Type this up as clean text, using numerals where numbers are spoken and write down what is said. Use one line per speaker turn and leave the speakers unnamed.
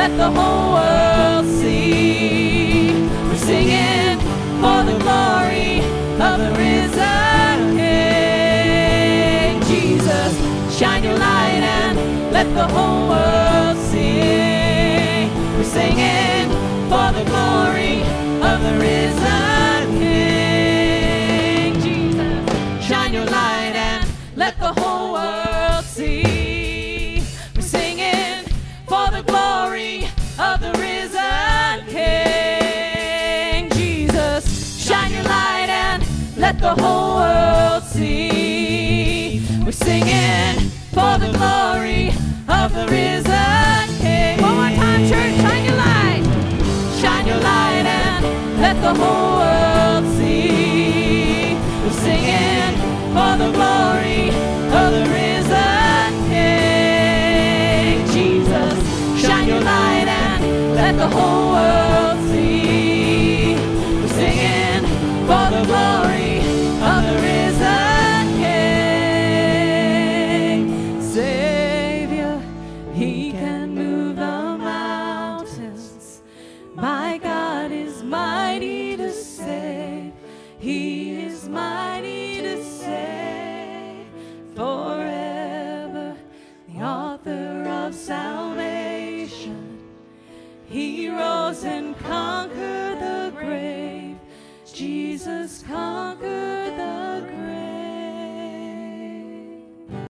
let the whole world see. We're singing for the glory of the risen King. Jesus, shine your light and let the whole world see. We're singing for the glory of the risen King. Jesus, shine your light and let the whole world see. We're singing for the glory of the risen King. Jesus, shine your light and let the whole world see. We're singing for the glory of the risen King. One more time, church, shine your light. Shine your light and let the whole world see. We're singing for the glory of the risen King. Jesus, shine your light and let the whole world see. We're singing for the glory of the risen King. Savior, he can move the mountains. My God is mighty to save. He is mighty to save forever. The author of salvation, he rose and conquered the grave. Jesus conquered